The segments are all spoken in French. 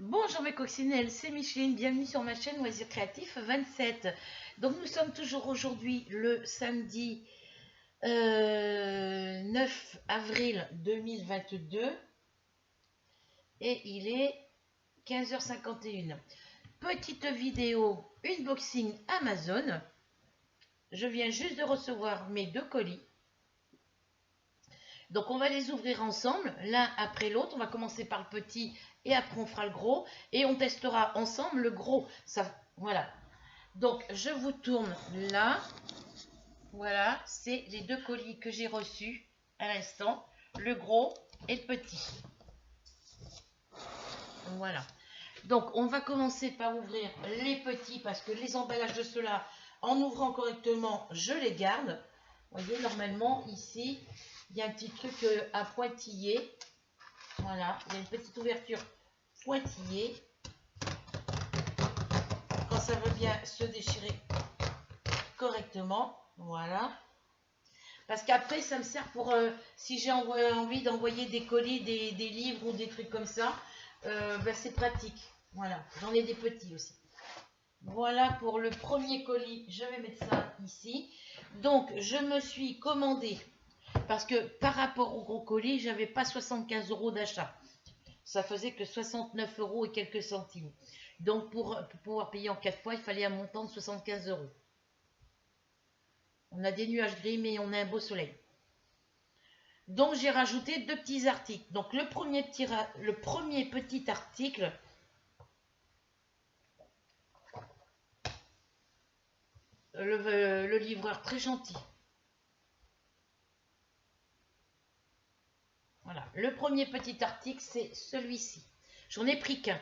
Bonjour mes coccinelles, c'est Micheline, bienvenue sur ma chaîne Loisirs Créatifs 27. Donc nous sommes toujours aujourd'hui le samedi 9 avril 2022 et il est 15h51. Petite vidéo unboxing Amazon. Je viens juste de recevoir mes deux colis. Donc on va les ouvrir ensemble, l'un après l'autre. On va commencer par le petit et après on fera le gros. Et on testera ensemble le gros. Ça, voilà. Donc je vous tourne là. Voilà, c'est les deux colis que j'ai reçus à l'instant. Le gros et le petit. Voilà. Donc on va commencer par ouvrir les petits parce que les emballages de ceux-là, en ouvrant correctement, je les garde. Vous voyez, normalement ici, il y a un petit truc à pointiller. Voilà, il y a une petite ouverture pointillée. Quand ça veut bien se déchirer correctement. Voilà. Parce qu'après, ça me sert pour, si j'ai envie d'envoyer des colis, des livres ou des trucs comme ça, ben c'est pratique. Voilà, j'en ai des petits aussi. Voilà pour le premier colis, je vais mettre ça ici. Donc, je me suis commandé, parce que par rapport au gros colis, j'avais pas 75 € d'achat. Ça faisait que 69 € et quelques centimes. Donc, pour pouvoir payer en 4 fois, il fallait un montant de 75 €. On a des nuages gris, mais on a un beau soleil. Donc, j'ai rajouté deux petits articles. Donc, le premier petit article, le livreur très gentil. Voilà, le premier petit article, c'est celui-ci. J'en ai pris qu'un.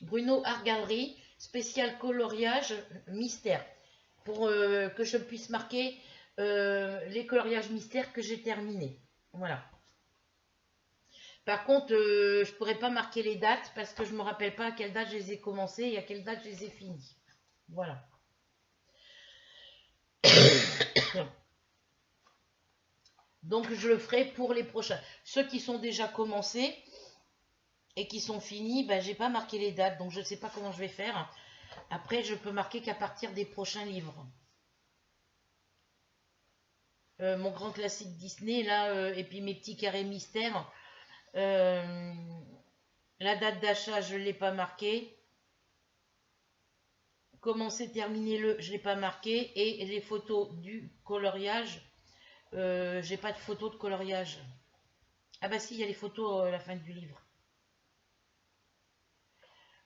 Bruno Art Gallery, spécial coloriage mystère. Pour que je puisse marquer les coloriages mystères que j'ai terminés. Voilà. Par contre, je ne pourrais pas marquer les dates parce que je ne me rappelle pas à quelle date je les ai commencés et à quelle date je les ai finis. Voilà. Donc, je le ferai pour les prochains. Ceux qui sont déjà commencés et qui sont finis, ben, je n'ai pas marqué les dates. Donc, je ne sais pas comment je vais faire. Après, je peux marquer qu'à partir des prochains livres. Mon grand classique Disney, là, et puis mes petits carrés mystères. La date d'achat, je ne l'ai pas marqué. Commencer, terminer le, je ne l'ai pas marqué. Et les photos du coloriage, j'ai pas de photos de coloriage. Ah bah si, il y a les photos à la fin du livre.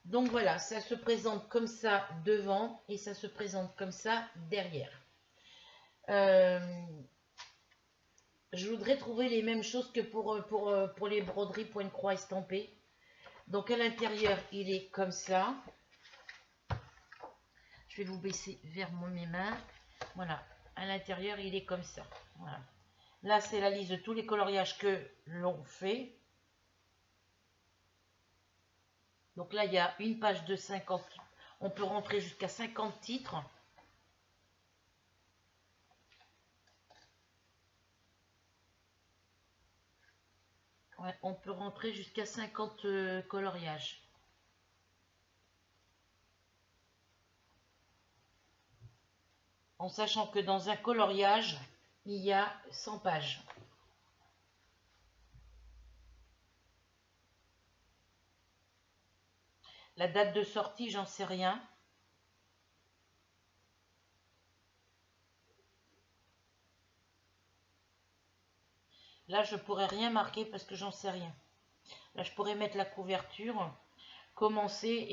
Donc voilà, ça se présente comme ça devant et ça se présente comme ça derrière. Je voudrais trouver les mêmes choses que pour les broderies point de croix estampées. Donc à l'intérieur, il est comme ça. Je vais vous baisser vers mes mains. Voilà, à l'intérieur, il est comme ça. Voilà. Là, c'est la liste de tous les coloriages que l'on fait. Donc là, il y a une page de 50. On peut rentrer jusqu'à 50 titres. Ouais, on peut rentrer jusqu'à 50 coloriages. En sachant que dans un coloriage, il y a 100 pages. La date de sortie, j'en sais rien. Là, je pourrais rien marquer parce que j'en sais rien. Là, je pourrais mettre la couverture, commencer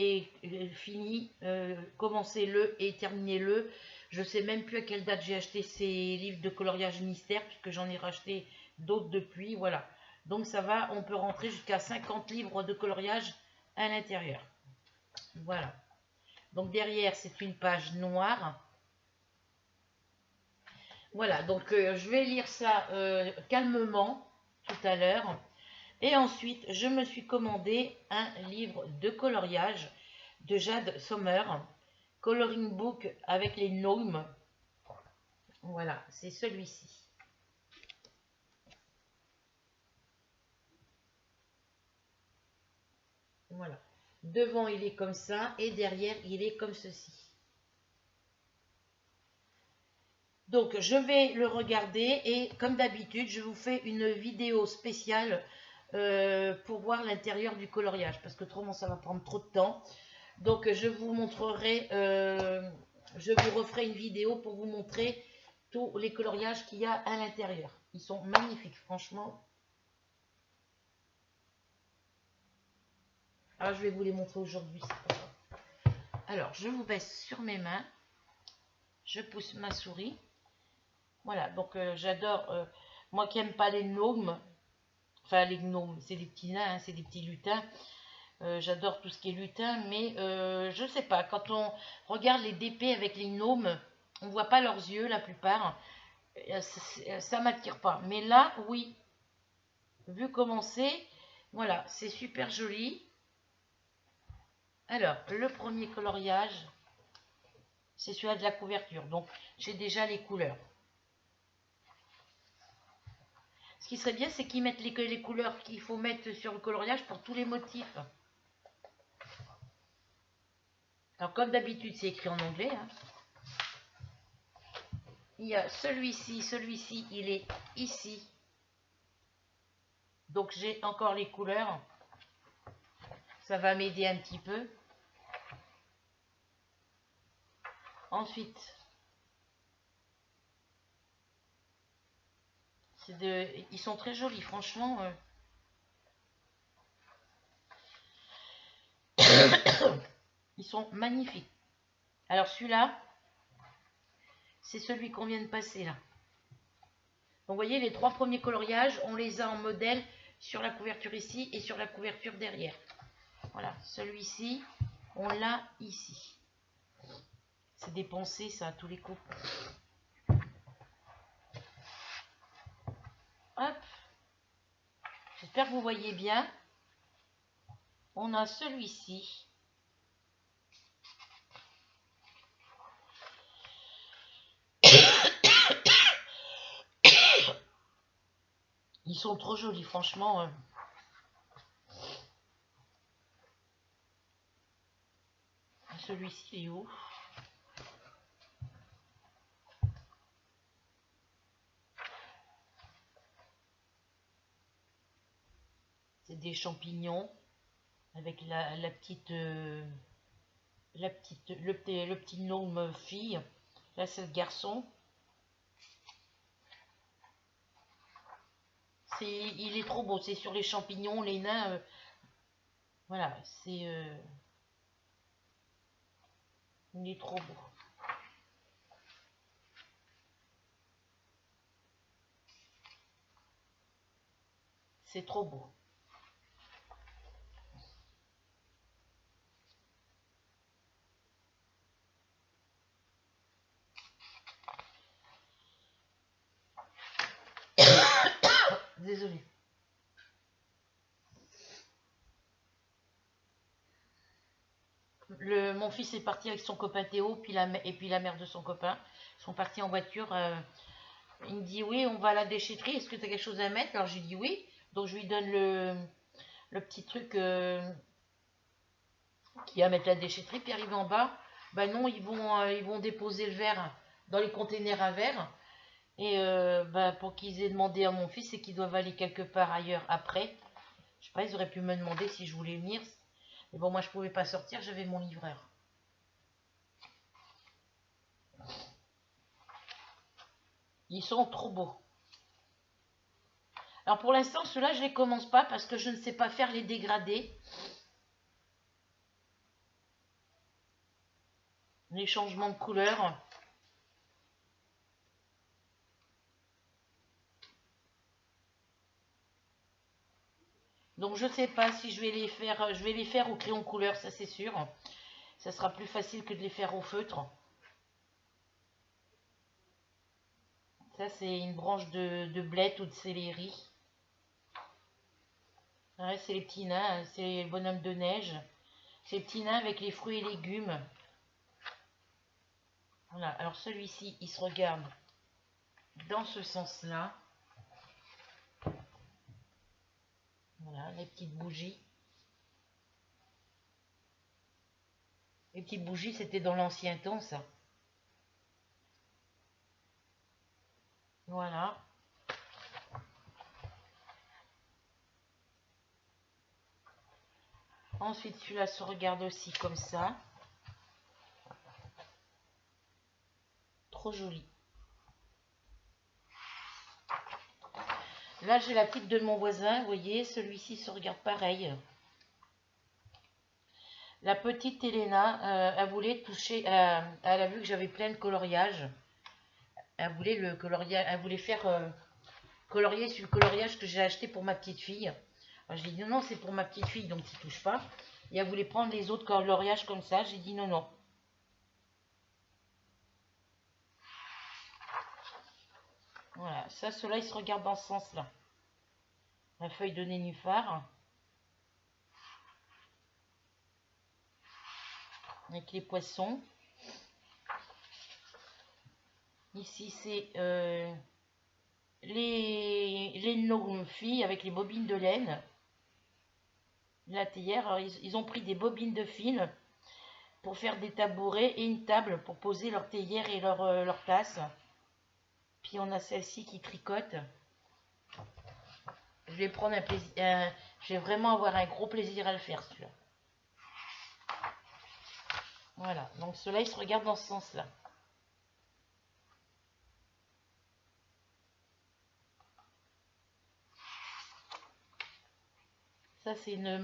et fini, commencer-le et terminer-le. Je ne sais même plus à quelle date j'ai acheté ces livres de coloriage mystère, puisque j'en ai racheté d'autres depuis. Voilà. Donc ça va, on peut rentrer jusqu'à 50 livres de coloriage à l'intérieur. Voilà. Donc derrière, c'est une page noire. Voilà, donc je vais lire ça calmement tout à l'heure. Et ensuite, je me suis commandé un livre de coloriage de Jade Sommer, Coloring Book avec les gnomes. Voilà, c'est celui-ci. Voilà. Devant, il est comme ça. Et derrière, il est comme ceci. Donc, je vais le regarder. Et comme d'habitude, je vous fais une vidéo spéciale pour voir l'intérieur du coloriage. Parce que autrement, ça va prendre trop de temps. Donc, je vous montrerai... je vous referai une vidéo pour vous montrer tous les coloriages qu'il y a à l'intérieur. Ils sont magnifiques, franchement. Alors, je vais vous les montrer aujourd'hui. Alors, je vous baisse sur mes mains. Je pousse ma souris. Voilà, donc j'adore. Moi qui n'aime pas les gnomes, enfin les gnomes, c'est des petits nains, hein, c'est des petits lutins. J'adore tout ce qui est lutin, mais je sais pas, quand on regarde les DP avec les gnomes, on voit pas leurs yeux la plupart. Ça m'attire pas. Mais là, oui, vu comment c'est, voilà, c'est super joli. Alors, le premier coloriage, c'est celui-là de la couverture. Donc, j'ai déjà les couleurs. Ce qui serait bien, c'est qu'ils mettent les couleurs qu'il faut mettre sur le coloriage pour tous les motifs. Alors, comme d'habitude, c'est écrit en anglais. Hein. Il y a celui-ci, il est ici. Donc, j'ai encore les couleurs. Ça va m'aider un petit peu. Ensuite, ils sont très jolis, franchement. Ils sont magnifiques. Alors, celui-là, c'est celui qu'on vient de passer là. Donc, vous voyez, les trois premiers coloriages, on les a en modèle sur la couverture ici et sur la couverture derrière. Voilà, celui-ci, on l'a ici. C'est dépensé, ça, à tous les coups. Hop. J'espère que vous voyez bien. On a celui-ci. Ils sont trop jolis, franchement. Celui-ci, il est où? C'est des champignons avec le petit gnome fille. Là, c'est le garçon. Il est trop beau. C'est sur les champignons, les nains. Voilà, c'est... il est trop beau. C'est trop beau. Désolée. Mon fils est parti avec son copain Théo et puis la mère de son copain. Ils sont partis en voiture. Il me dit oui, on va à la déchetterie. Est-ce que tu as quelque chose à mettre? Alors je lui dis oui. Donc je lui donne le petit truc qui va mettre la déchetterie. Puis arrivé en bas, ben non, ils vont déposer le verre dans les containers à verre. Et pour qu'ils aient demandé à mon fils, c'est qu'ils doivent aller quelque part ailleurs après. Je sais pas, ils auraient pu me demander si je voulais venir. Mais bon, moi je pouvais pas sortir, j'avais mon livreur. Ils sont trop beaux. Alors pour l'instant, ceux-là, je ne les commence pas parce que je ne sais pas faire les dégradés. Les changements de couleur. Donc je ne sais pas si je vais les faire au crayon couleur, ça c'est sûr. Ça sera plus facile que de les faire au feutre. Ça c'est une branche de blette ou de céleri. Ouais, c'est les petits nains, c'est les bonhommes de neige. C'est les petits nains avec les fruits et légumes. Voilà, alors celui-ci, il se regarde dans ce sens-là. Voilà, les petites bougies. Les petites bougies, c'était dans l'ancien temps, ça. Voilà. Ensuite, celui-là se regarde aussi comme ça. Trop joli. Là, j'ai la petite de mon voisin. Vous voyez, celui-ci se regarde pareil. La petite Elena, elle voulait toucher... elle a vu que j'avais plein de coloriage. Elle voulait le coloriage... Elle voulait faire colorier sur le coloriage que j'ai acheté pour ma petite fille. Alors, j'ai dit non, c'est pour ma petite fille, donc tu touches pas. Et elle voulait prendre les autres coloriages comme ça. J'ai dit non, non. Voilà, ça, ceux-là, ils se regardent dans ce sens-là. La feuille de nénuphar. Avec les poissons. Ici, c'est les filles avec les bobines de laine. La théière, alors, ils ont pris des bobines de fil pour faire des tabourets et une table pour poser leur théière et leur tasse. Puis on a celle-ci qui tricote. Je vais prendre un plaisir, je vais vraiment avoir un gros plaisir à le faire, celui-là. Voilà, donc ceux-là, ils se regardent dans ce sens-là. Ça, c'est une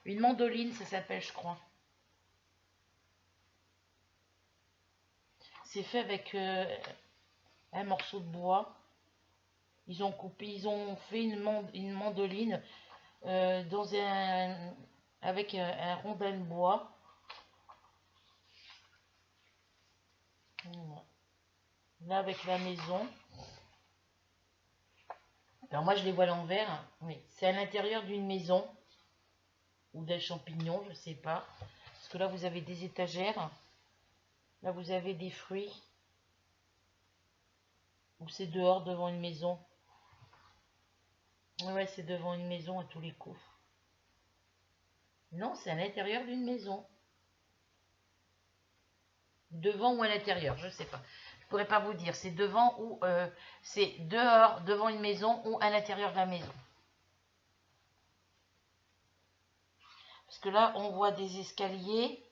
mandoline, ça s'appelle, je crois. C'est fait avec un morceau de bois. Ils ont coupé, ils ont fait une mandoline avec un rondin de bois. Là, avec la maison. Alors moi, je les vois à l'envers. Oui, c'est à l'intérieur d'une maison ou d'un champignon, je sais pas. Parce que là, vous avez des étagères. Là, vous avez des fruits. Ou c'est dehors devant une maison. Ouais, c'est devant une maison à tous les coups. Non, c'est à l'intérieur d'une maison. Devant ou à l'intérieur, je sais pas. Je pourrais pas vous dire. C'est devant ou c'est dehors, devant une maison ou à l'intérieur de la maison. Parce que là, on voit des escaliers.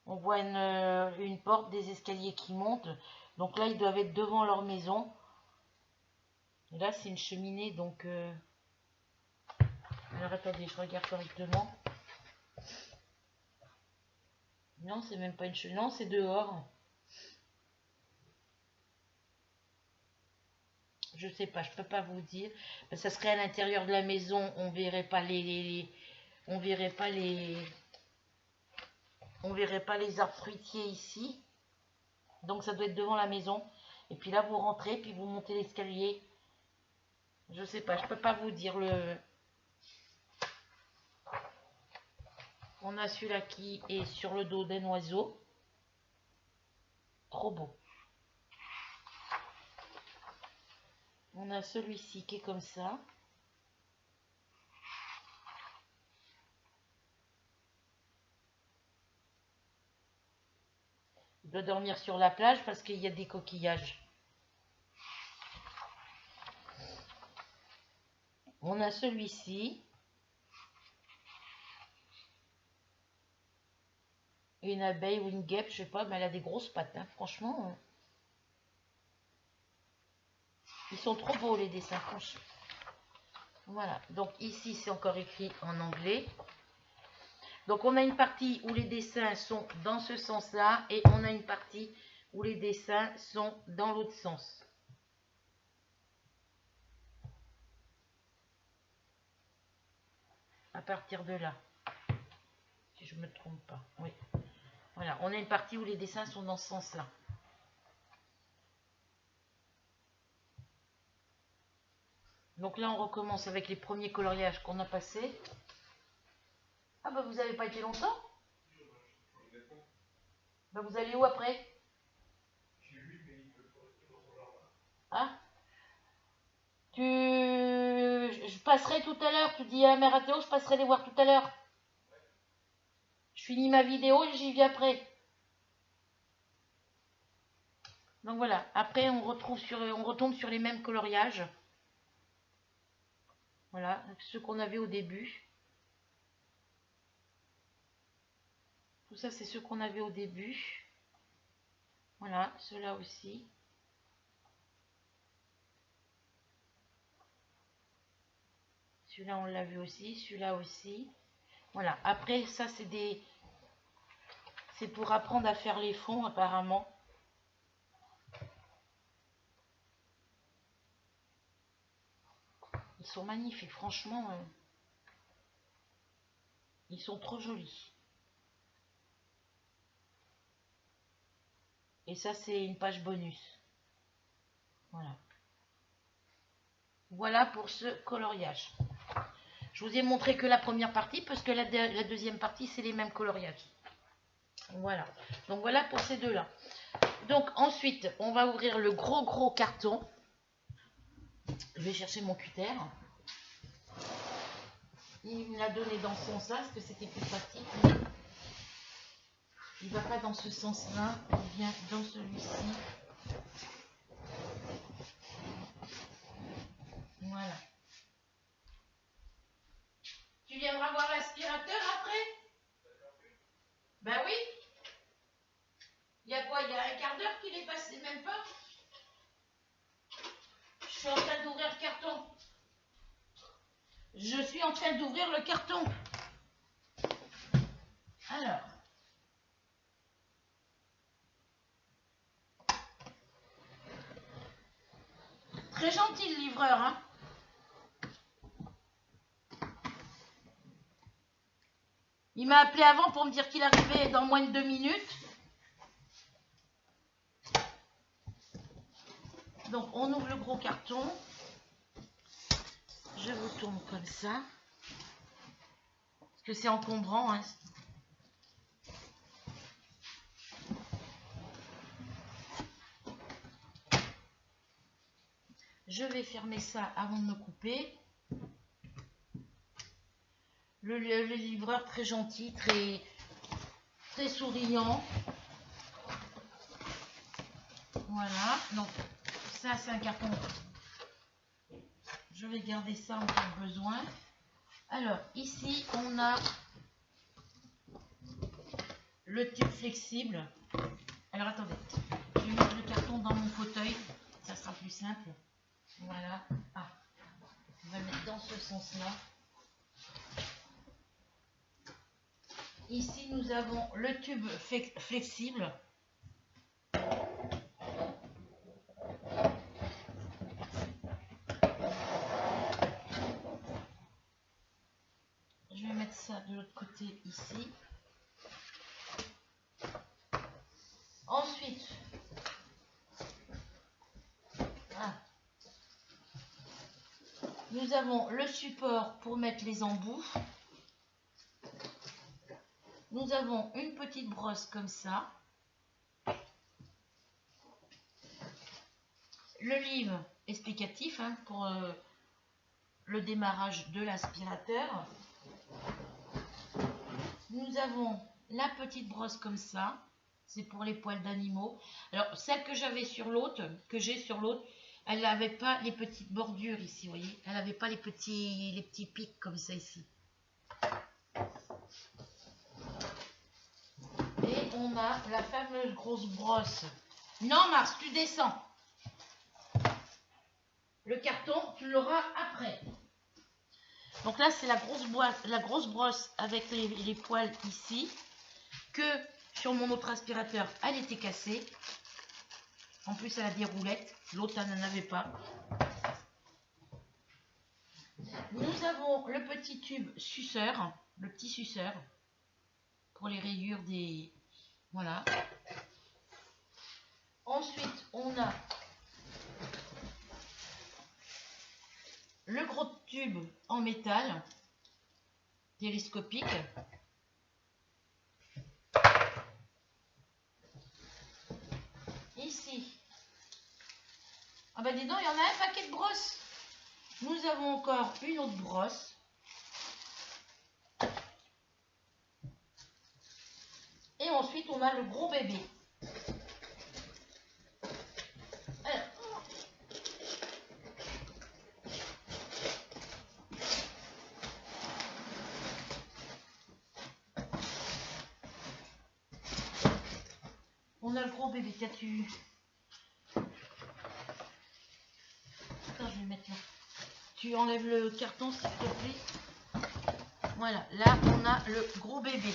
On voit une porte, des escaliers qui montent. Donc là, ils doivent être devant leur maison. Et là, c'est une cheminée, donc... Alors, attendez, je regarde correctement. Non, c'est même pas une cheminée. Non, c'est dehors. Je sais pas, je peux pas vous dire. Ça serait à l'intérieur de la maison. On verrait pas on verrait pas on verrait pas les arbres fruitiers ici. Donc ça doit être devant la maison. Et puis là, vous rentrez, puis vous montez l'escalier. Je sais pas, je peux pas vous dire le... On a celui-là qui est sur le dos d'un oiseau. Trop beau. On a celui-ci qui est comme ça. Il doit dormir sur la plage parce qu'il y a des coquillages. On a celui-ci. Une abeille ou une guêpe, je sais pas, mais elle a des grosses pattes, hein, franchement. Ils sont trop beaux les dessins, franchement. Voilà, donc ici c'est encore écrit en anglais. Donc on a une partie où les dessins sont dans ce sens-là et on a une partie où les dessins sont dans l'autre sens. À partir de là, si je ne me trompe pas, oui. Voilà, on a une partie où les dessins sont dans ce sens-là. Donc là, on recommence avec les premiers coloriages qu'on a passés. Ah bah vous n'avez pas été longtemps? Bah vous allez où après? Hein? Je passerai tout à l'heure. Tu dis à Mère Athéo, je passerai les voir tout à l'heure. Je finis ma vidéo et j'y vais après. Donc voilà, après on retombe sur les mêmes coloriages. Voilà, ceux qu'on avait au début. Tout ça, c'est ceux qu'on avait au début. Voilà, ceux-là aussi. Celui-là, on l'a vu aussi. Celui-là aussi. Voilà, après, ça, c'est pour apprendre à faire les fonds, apparemment. Ils sont magnifiques, franchement. Ils sont trop jolis. Et ça, c'est une page bonus. Voilà. Voilà pour ce coloriage. Je vous ai montré que la première partie, parce que la deuxième partie, c'est les mêmes coloriages. Voilà. Donc voilà pour ces deux-là. Donc ensuite, on va ouvrir le gros carton. Je vais chercher mon cutter. Il me l'a donné dans ce sens-là, parce que c'était plus pratique. Il ne va pas dans ce sens-là, il vient dans celui-ci. Voilà. Tu viendras voir l'aspirateur après? Ben oui. Il y a quoi? Il y a un quart d'heure qu'il est passé, même pas? Je suis en train d'ouvrir le carton. Je suis en train d'ouvrir le carton. Alors. Très gentil le livreur, hein? Il m'a appelé avant pour me dire qu'il arrivait dans moins de 2 minutes. Donc on ouvre le gros carton. Je vous tourne comme ça. Parce que c'est encombrant, hein. Je vais fermer ça avant de me couper. Le livreur très gentil, très souriant. Voilà, donc ça c'est un carton. Je vais garder ça en cas de besoin. Alors ici on a le tube flexible. Alors attendez, je vais mettre le carton dans mon fauteuil, ça sera plus simple. Voilà, ah, on va le mettre dans ce sens-là. Ici nous avons le tube flexible. Je vais mettre ça de l'autre côté ici. Ensuite, nous avons le support pour mettre les embouts. Nous avons une petite brosse comme ça. Le livre explicatif hein, pour le démarrage de l'aspirateur. Nous avons la petite brosse comme ça. C'est pour les poils d'animaux. Alors, celle que j'avais sur l'autre, elle n'avait pas les petites bordures ici, vous voyez. Elle n'avait pas les petits pics comme ça ici. Et on a la fameuse grosse brosse. Non, Mars, tu descends. Le carton, tu l'auras après. Donc là, c'est la grosse brosse avec les poils ici. Que sur mon autre aspirateur, elle était cassée. En plus, elle a des roulettes. L'autre, elle n'en avait pas. Nous avons le petit tube suceur. Le petit suceur. Pour les rayures des... Voilà. Ensuite, on a le gros tube en métal. Télescopique. Ici. Ah ben dis donc, il y en a un paquet de brosses. Nous avons encore une autre brosse. on a le gros bébé. Alors, on a le gros bébé. Qu'as-tu... Attends, je vais mettre là. Tu enlèves le carton, s'il te plaît. Voilà, là, on a le gros bébé.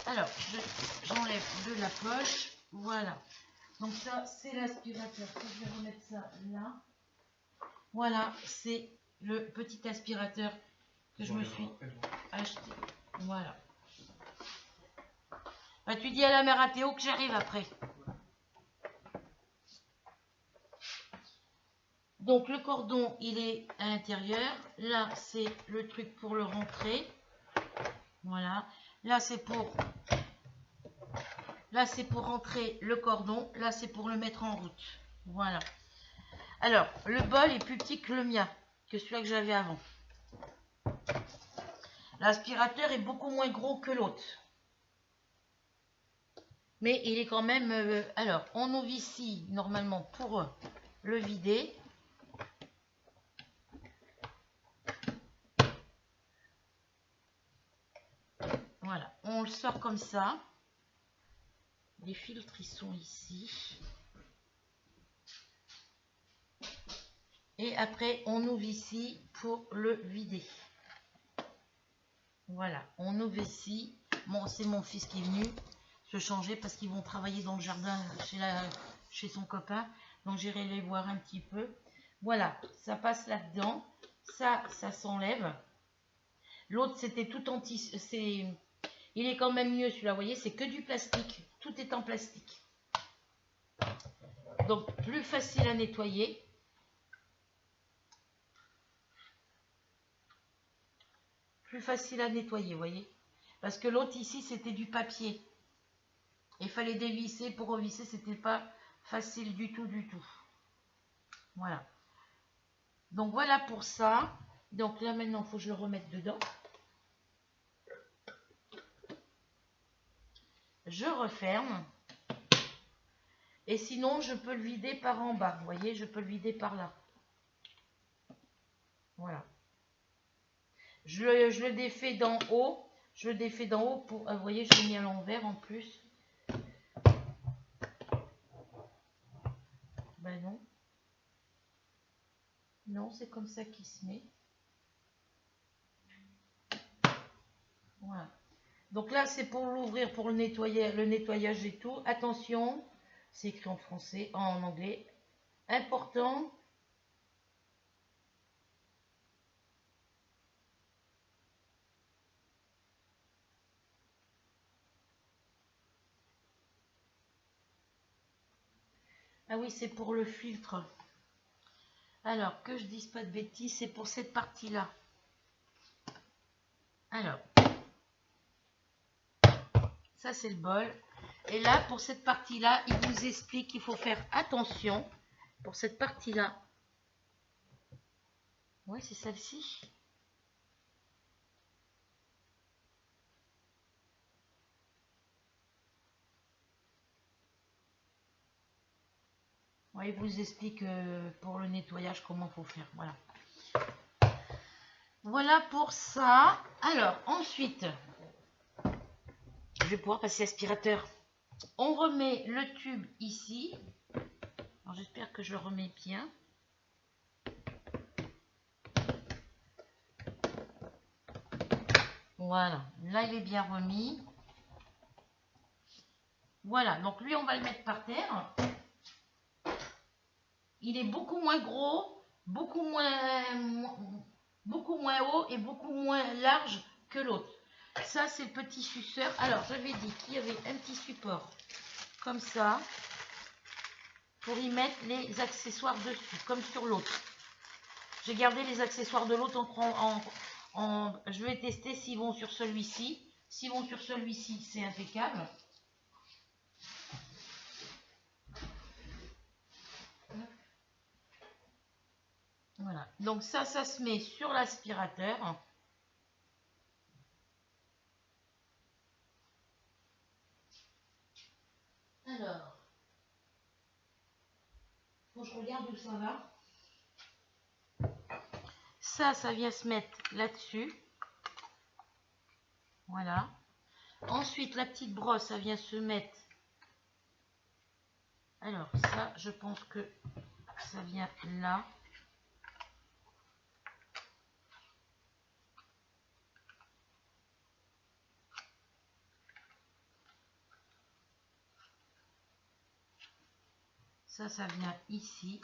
Alors, j'enlève de la poche. Voilà. Donc ça, c'est l'aspirateur. Je vais remettre ça là. Voilà, c'est le petit aspirateur que je me suis acheté. Voilà. Bah, tu dis à la mère à Théo que j'arrive après. Donc le cordon, il est à l'intérieur. Là, c'est le truc pour le rentrer. Voilà. Là, c'est pour rentrer le cordon. Là, c'est pour le mettre en route. Voilà. Alors, le bol est plus petit que le mien, que celui que j'avais avant. L'aspirateur est beaucoup moins gros que l'autre. Mais il est quand même... alors, on ouvre ici, normalement, pour le vider. Voilà, on le sort comme ça. Les filtres, ils sont ici. Et après, on ouvre ici pour le vider. Voilà, on ouvre ici. Bon, c'est mon fils qui est venu se changer parce qu'ils vont travailler dans le jardin chez son copain. Donc, j'irai les voir un petit peu. Voilà, ça passe là-dedans. Ça s'enlève. L'autre, c'était tout en tissu. Il est quand même mieux, celui-là, vous voyez, c'est que du plastique. Tout est en plastique. Donc, plus facile à nettoyer. Plus facile à nettoyer, vous voyez. Parce que l'autre ici, c'était du papier. Il fallait dévisser. Pour revisser, c'était pas facile du tout, du tout. Voilà. Donc, voilà pour ça. Donc, là, maintenant, il faut que je le remette dedans. Je referme. Et sinon, je peux le vider par en bas. Vous voyez, je peux le vider par là. Voilà. Je le défais d'en haut. Je le défais d'en haut pour... vous voyez, je l'ai mis à l'envers en plus. Ben non. Non, c'est comme ça qu'il se met. Voilà. Donc là, c'est pour l'ouvrir, pour le nettoyage et tout. Attention, c'est écrit en français, en anglais. Important. Ah oui, c'est pour le filtre. Alors, que je dise pas de bêtises, c'est pour cette partie-là. Alors, ça c'est le bol. Et là, pour cette partie-là, il vous explique qu'il faut faire attention pour cette partie-là. Oui, c'est celle-ci. Ouais, il vous explique pour le nettoyage comment il faut faire. Voilà. Voilà pour ça. Alors, ensuite, je vais pouvoir passer l'aspirateur. On remet le tube ici. Alors, j'espère que je le remets bien. Voilà. Là, il est bien remis. Voilà. Donc, lui, on va le mettre par terre. Il est beaucoup moins gros, beaucoup moins haut et beaucoup moins large que l'autre. Ça, c'est le petit suceur. Alors, j'avais dit qu'il y avait un petit support comme ça pour y mettre les accessoires dessus, comme sur l'autre. J'ai gardé les accessoires de l'autre je vais tester s'ils vont sur celui-ci. S'ils vont sur celui-ci, c'est impeccable. Voilà, donc ça se met sur l'aspirateur. Alors, faut que je regarde où ça va. Ça vient se mettre là-dessus. Voilà. Ensuite, la petite brosse, ça vient se mettre. Alors, ça, je pense que ça vient là. Ça vient ici.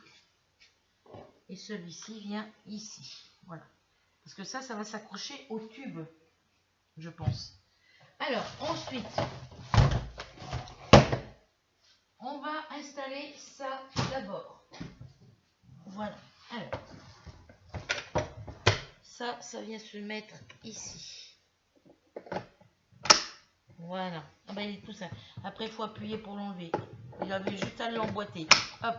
Et celui-ci vient ici. Voilà. Parce que ça va s'accrocher au tube, je pense. Alors, ensuite, on va installer ça d'abord. Voilà. Alors, ça vient se mettre ici. Voilà. Ah ben, il est tout ça. Après, il faut appuyer pour l'enlever. Il avait juste à l'emboîter. Hop.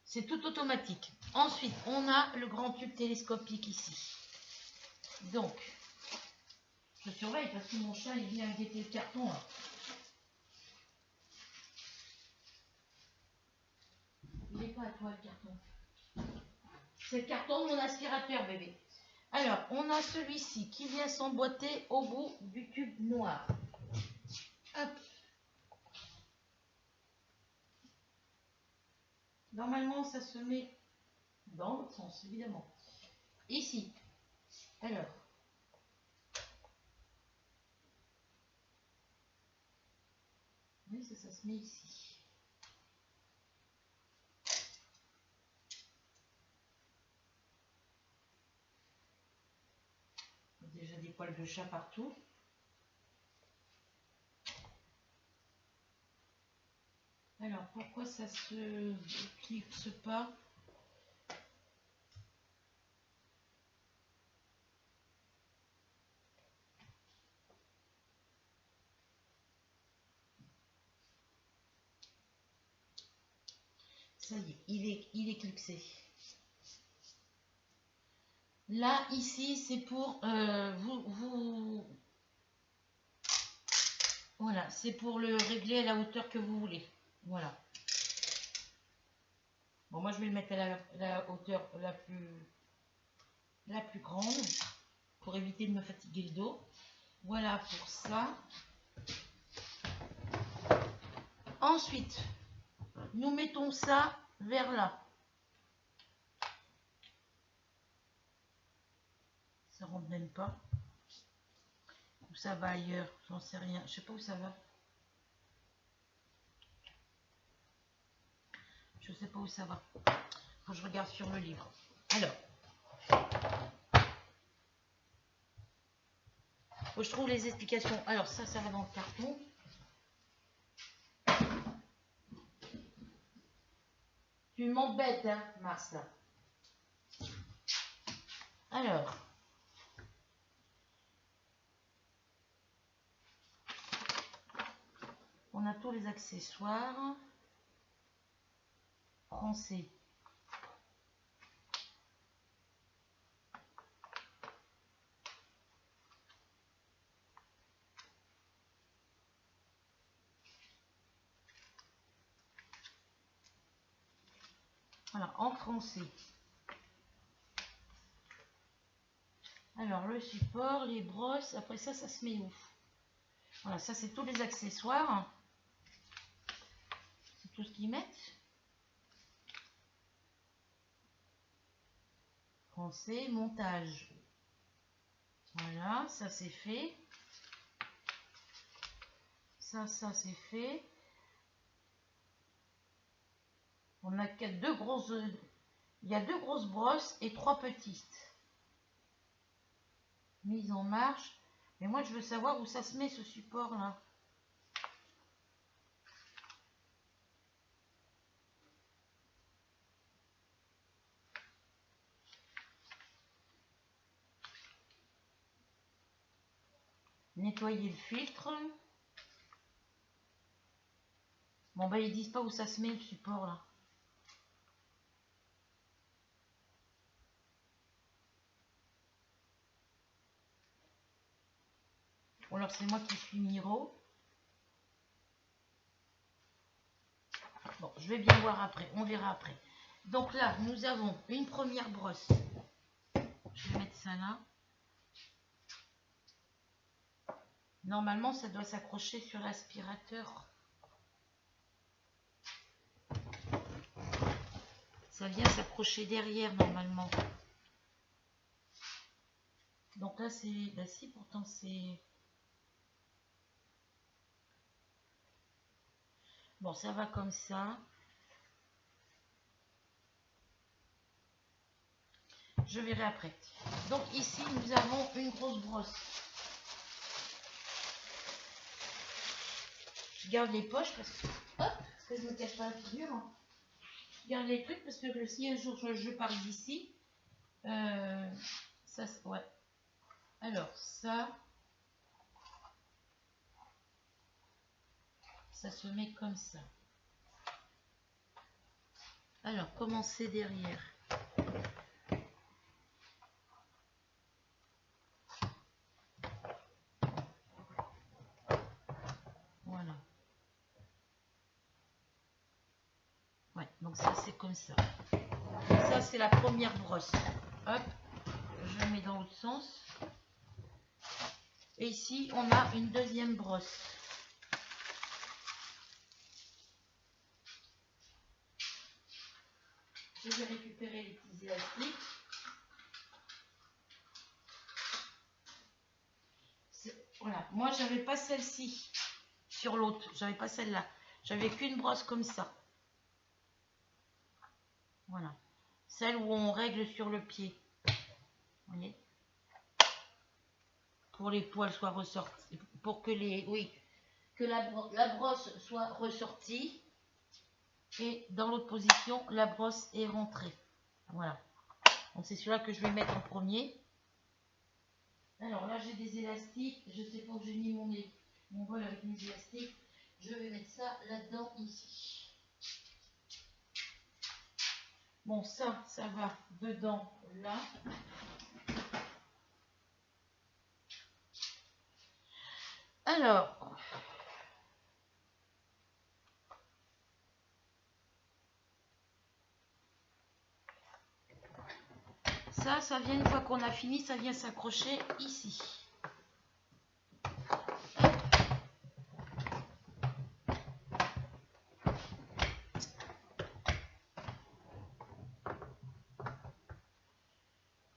C'est tout automatique. Ensuite, on a le grand tube télescopique ici. Donc, je surveille parce que mon chat, il vient guetter le carton là. Il n'est pas à toi le carton. C'est le carton de mon aspirateur, bébé. Alors, on a celui-ci qui vient s'emboîter au bout du tube noir. Hop. Normalement, ça se met dans l'autre sens, évidemment. Ici. Alors. Oui, ça se met ici. Déjà des poils de chat partout. Alors, pourquoi ça se clipse pas? Ça y est, il est clipsé. Là, ici, c'est pour voilà, c'est pour le régler à la hauteur que vous voulez. Voilà. Bon, moi, je vais le mettre à la hauteur la plus grande pour éviter de me fatiguer le dos. Voilà pour ça. Ensuite, nous mettons ça vers là. Ça rentre même pas. Où ça va ailleurs, j'en sais rien. Je sais pas où ça va. Je sais pas où ça va. Faut que je regarde sur le livre. Alors. Faut que je trouve les explications. Alors ça va dans le carton. Tu m'embêtes, hein, Mars, là. Alors. On a tous les accessoires. Français. Voilà, en français. Alors, le support, les brosses, après ça se met où? Voilà, ça c'est tous les accessoires. C'est tout ce qu'ils mettent. Français, montage. Voilà, ça c'est fait. Ça c'est fait. On a deux grosses... Il y a deux grosses brosses et trois petites. Mise en marche. Mais moi, je veux savoir où ça se met, ce support-là. Nettoyer le filtre. Bon, bah, ils disent pas où ça se met, le support, là. Ou alors, c'est moi qui suis Miro. Bon, je vais bien voir après, on verra après. Donc là, nous avons une première brosse. Je vais mettre ça là. Normalement, ça doit s'accrocher sur l'aspirateur. Ça vient s'accrocher derrière normalement. Donc là, c'est... Bah si, pourtant c'est... Bon, ça va comme ça. Je verrai après. Donc ici, nous avons une grosse brosse. Je garde les poches parce que... Hop, parce que je ne me cache pas la figure. Hein. Je garde les trucs parce que si un jour je pars d'ici, ça, ouais. Alors, ça se met comme ça. Alors, commencer derrière. Voilà. Ouais, donc ça c'est comme ça. Ça c'est la première brosse. Hop, je le mets dans l'autre sens. Et ici, on a une deuxième brosse. Je vais récupérer les petits élastiques. Voilà, moi j'avais pas celle-ci sur l'autre, j'avais pas celle-là. J'avais qu'une brosse comme ça. Voilà, celle où on règle sur le pied. Vous voyez, pour les poils soient ressortis, pour que que la brosse soit ressortie et dans l'autre position la brosse est rentrée. Voilà, donc c'est celui-là que je vais mettre en premier. Alors là j'ai des élastiques, je sais pas où j'ai mis mon bol avec mes élastiques, je vais mettre ça là-dedans ici. Bon, ça va dedans là. Alors, ça vient, une fois qu'on a fini, ça vient s'accrocher ici.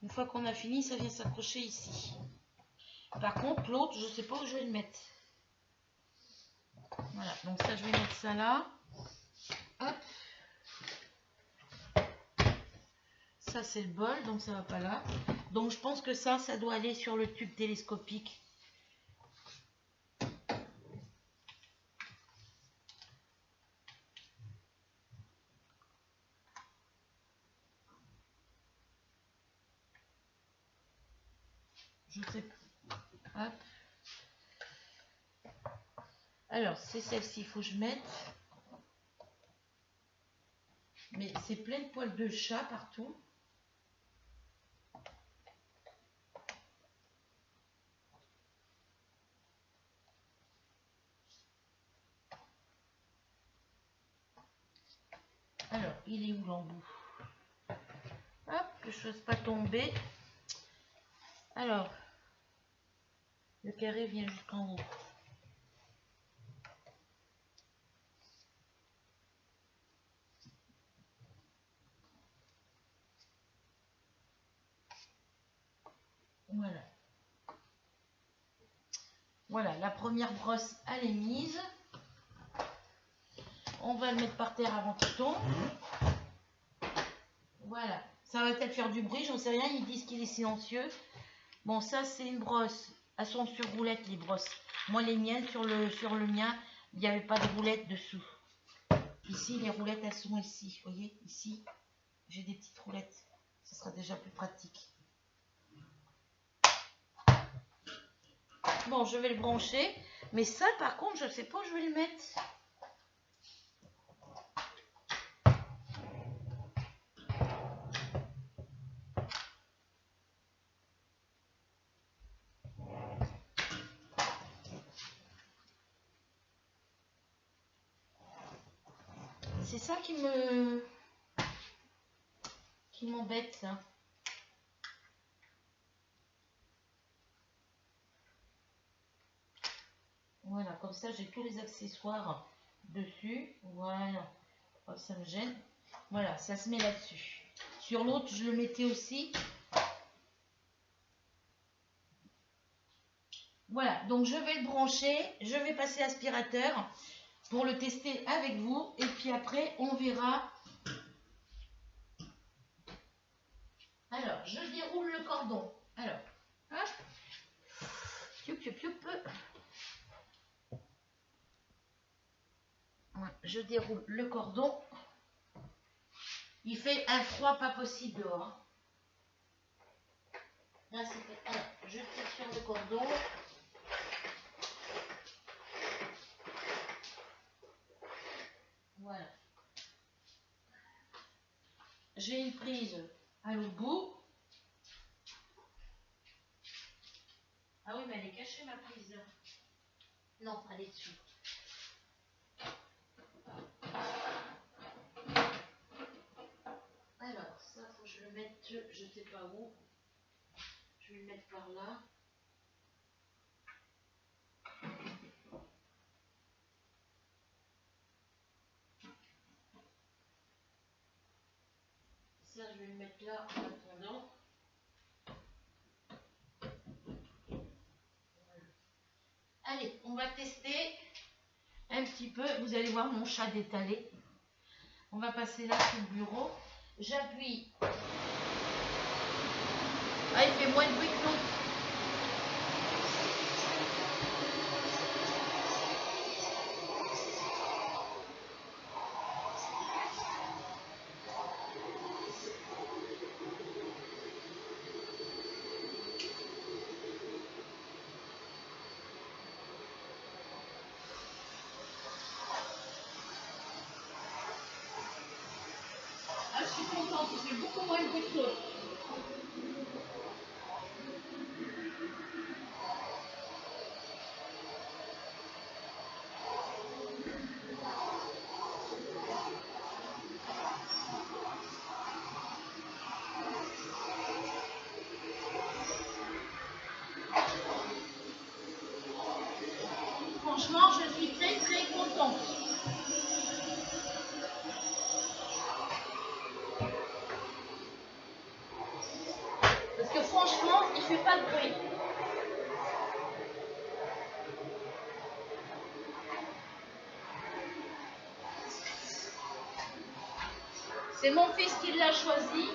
Une fois qu'on a fini, ça vient s'accrocher ici. Par contre, l'autre, je ne sais pas où je vais le mettre. Voilà, donc ça, je vais mettre ça là. Hop. Ça, c'est le bol, donc ça va pas là. Donc, je pense que ça doit aller sur le tube télescopique. Je sais pas. Hop. Alors, c'est celle-ci, il faut que je mette. Mais c'est plein de poils de chat partout. Alors, il est où l'embout? Hop, que je ne fasse pas tomber. Alors, le carré vient jusqu'en haut. Voilà. Voilà, la première brosse, elle est mise. On va le mettre par terre avant qu'il tombe. Voilà. Ça va peut-être faire du bruit, j'en sais rien. Ils disent qu'il est silencieux. Bon, ça, c'est une brosse. Elles sont sur roulette, les brosses. Moi, les miennes, sur le mien, il n'y avait pas de roulette dessous. Ici, les roulettes, elles sont ici. Vous voyez, ici, j'ai des petites roulettes. Ce sera déjà plus pratique. Bon, je vais le brancher. Mais ça, par contre, je ne sais pas où je vais le mettre. C'est C'est ça qui m'embête, ça. Voilà, comme ça j'ai tous les accessoires dessus. Voilà, oh, ça me gêne. Voilà, ça se met là-dessus. Sur l'autre, je le mettais aussi. Voilà, donc je vais le brancher, je vais passer aspirateur pour le tester avec vous. Et puis après, on verra. Alors, je déroule le cordon. Alors, hop. Je déroule le cordon. Il fait un froid pas possible dehors. Là, c'est fait. Alors, je tire sur le cordon. Voilà. J'ai une prise à l'autre bout. Ah oui, mais elle est cachée, ma prise. Non, elle est dessus. Alors, ça, faut que je le mette, je sais pas où. Je vais le mettre par là. Ça, je vais le mettre là en attendant. Voilà. Allez, on va tester un petit peu. Vous allez voir mon chat d'étaler. On va passer là sur le bureau. J'appuie. Ah, il fait moins de bruit que l'autre. Ah, je suis contente, il fait beaucoup moins de bruit que l'autre. Franchement, je suis très très contente. Parce que franchement, il fait pas de bruit. C'est mon fils qui l'a choisi.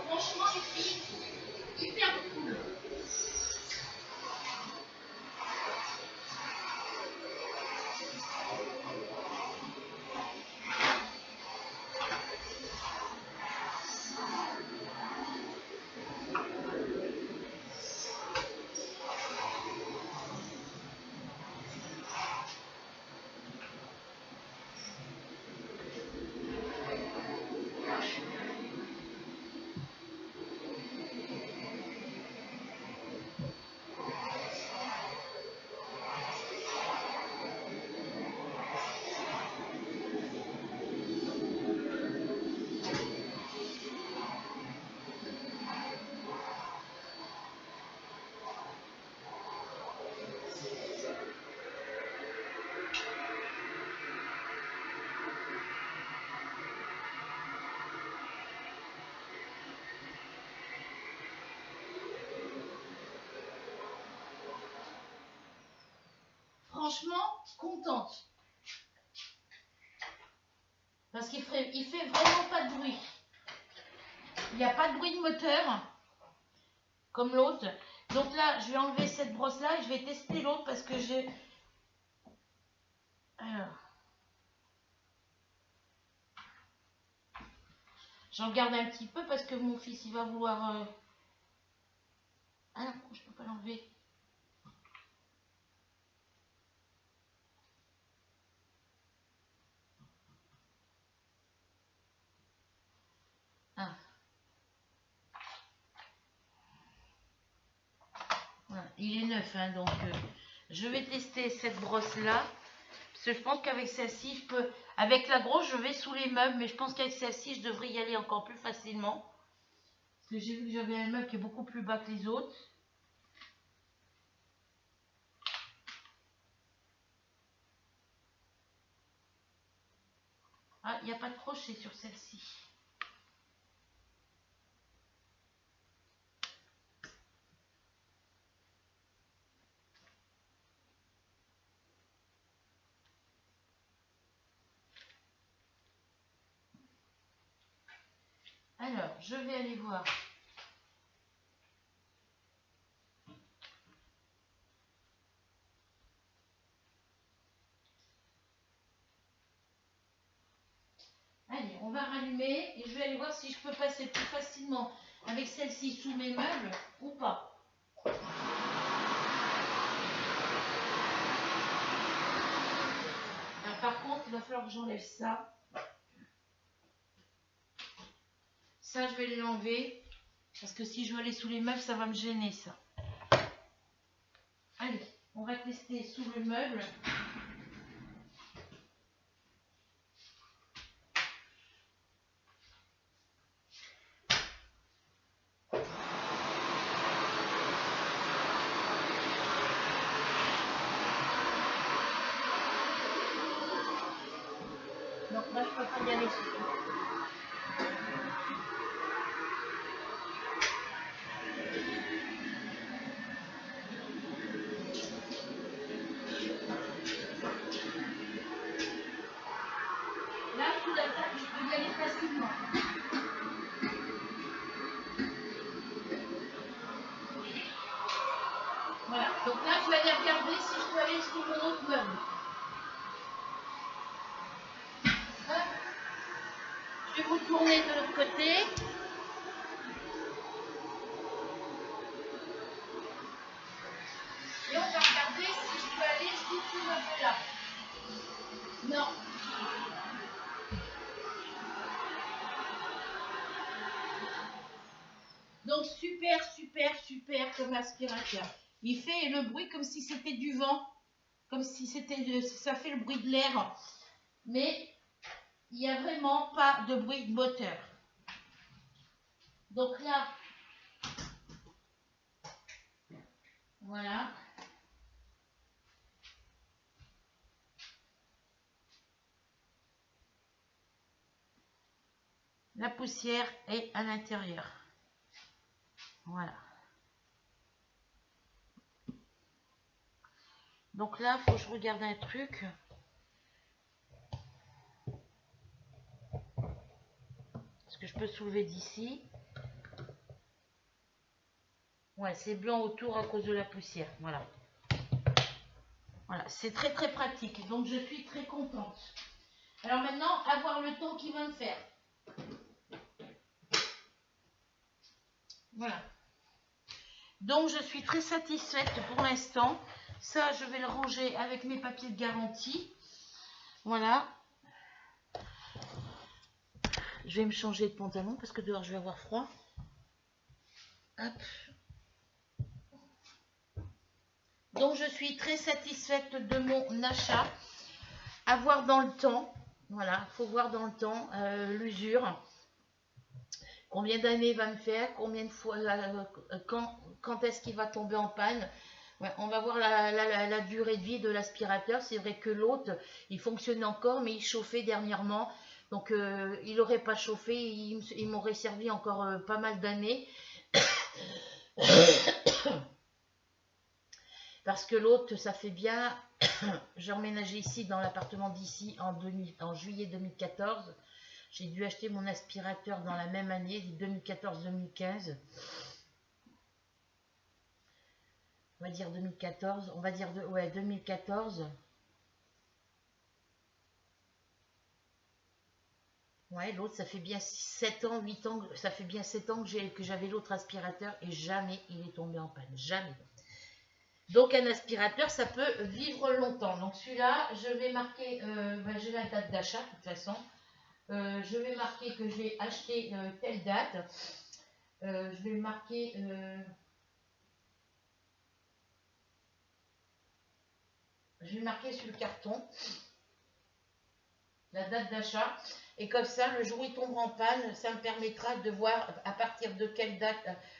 Franchement, les filles, hyper cool. Franchement, contente. il fait vraiment pas de bruit. Il n'y a pas de bruit de moteur, comme l'autre. Donc là, je vais enlever cette brosse-là et je vais tester l'autre parce que j'ai... Alors... J'en garde un petit peu parce que mon fils, il va vouloir... Ah non, je peux pas l'enlever. Ah. Voilà. Il est neuf, hein, donc je vais tester cette brosse-là. Parce que je pense qu'avec celle-ci, je peux... Avec la grosse, je vais sous les meubles, mais je pense qu'avec celle-ci, je devrais y aller encore plus facilement. Parce que j'ai vu que j'avais un meuble qui est beaucoup plus bas que les autres. Ah, il n'y a pas de crochet sur celle-ci. Alors, je vais aller voir. Allez, on va rallumer et je vais aller voir si je peux passer plus facilement avec celle-ci sous mes meubles ou pas. Alors, par contre, il va falloir que j'enlève ça. Ça, je vais l'enlever parce que si je veux aller sous les meubles, ça va me gêner, ça. Allez, on va tester sous le meuble. Donc là, je peux pas y aller sous. Là, sous la table, je peux y aller facilement. Voilà, donc là, je vais aller regarder si je peux aller sous mon autre meuble. Hop. Je vais vous tourner de l'autre côté. Et on va regarder si je peux aller sous ce meuble-là. Non. Donc super, super, super comme aspirateur. Il fait le bruit comme si c'était du vent. Comme si c'était, ça fait le bruit de l'air. Mais il n'y a vraiment pas de bruit de moteur. Donc là, voilà. La poussière est à l'intérieur. Voilà. Donc là, il faut que je regarde un truc. Parce que je peux soulever d'ici. Ouais, c'est blanc autour à cause de la poussière. Voilà. Voilà, c'est très très pratique. Donc je suis très contente. Alors maintenant, à voir le temps qu'il va me faire. Voilà. Donc je suis très satisfaite pour l'instant. Ça, je vais le ranger avec mes papiers de garantie. Voilà. Je vais me changer de pantalon parce que dehors je vais avoir froid. Hop. Donc je suis très satisfaite de mon achat. À voir dans le temps. Voilà, il faut voir dans le temps l'usure. Combien d'années va me faire, combien de fois, quand est-ce qu'il va tomber en panne. Ouais, on va voir la durée de vie de l'aspirateur. C'est vrai que l'autre, il fonctionnait encore, mais il chauffait dernièrement. Donc, il n'aurait pas chauffé, il m'aurait servi encore pas mal d'années. Parce que l'autre, ça fait bien... J'ai emménagé ici, dans l'appartement d'ici, en juillet 2014. J'ai dû acheter mon aspirateur dans la même année, 2014-2015. On va dire 2014, on va dire ouais, 2014. Ouais, l'autre, ça fait bien 7 ans, 8 ans, ça fait bien 7 ans que j'avais l'autre aspirateur et jamais il est tombé en panne, jamais. Donc un aspirateur, ça peut vivre longtemps. Donc celui-là, je vais marquer, j'ai la date d'achat de toute façon. Je vais marquer que j'ai acheté telle date. Je vais marquer... je vais marquer sur le carton la date d'achat. Et comme ça, le jour où il tombera en panne, ça me permettra de voir à partir de quelle date,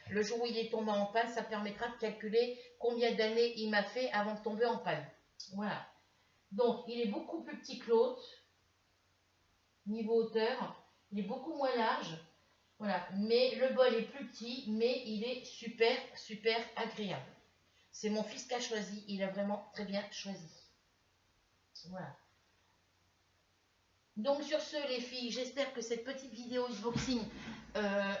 le jour où il est tombé en panne, ça permettra de calculer combien d'années il m'a fait avant de tomber en panne. Voilà. Donc, il est beaucoup plus petit que l'autre, niveau hauteur. Il est beaucoup moins large. Voilà. Mais le bol est plus petit, mais il est super, super agréable. C'est mon fils qui a choisi. Il a vraiment très bien choisi. Voilà. Donc sur ce les filles, j'espère que cette petite vidéo unboxing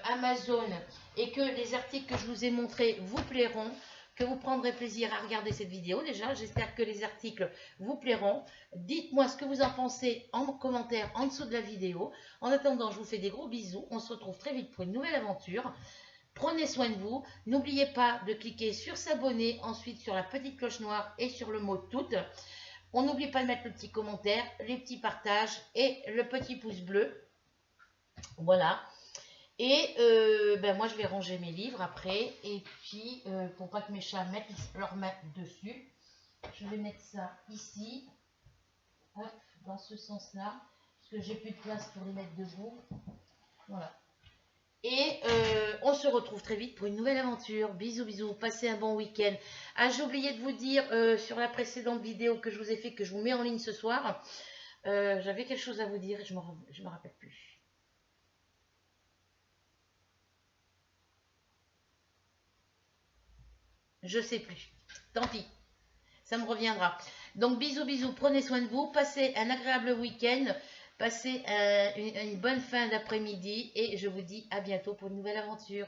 Amazon et que les articles que je vous ai montrés vous plairont, que vous prendrez plaisir à regarder cette vidéo déjà. J'espère que les articles vous plairont. Dites-moi ce que vous en pensez en commentaire en dessous de la vidéo. En attendant, je vous fais des gros bisous. On se retrouve très vite pour une nouvelle aventure. Prenez soin de vous. N'oubliez pas de cliquer sur s'abonner, ensuite sur la petite cloche noire et sur le mot toutes. On n'oublie pas de mettre le petit commentaire, les petits partages et le petit pouce bleu. Voilà. Et moi, je vais ranger mes livres après. Et puis, pour pas que mes chats mettent leurs mains dessus, je vais mettre ça ici. Hop, dans ce sens-là. Parce que j'ai plus de place pour les mettre debout. Voilà. Et on se retrouve très vite pour une nouvelle aventure. Bisous, bisous. Passez un bon week-end. Ah, j'ai oublié de vous dire sur la précédente vidéo que je vous ai fait, que je vous mets en ligne ce soir. J'avais quelque chose à vous dire et je me rappelle plus. Je sais plus. Tant pis. Ça me reviendra. Donc, bisous, bisous. Prenez soin de vous. Passez un agréable week-end. Passez une bonne fin d'après-midi. Et je vous dis à bientôt pour une nouvelle aventure.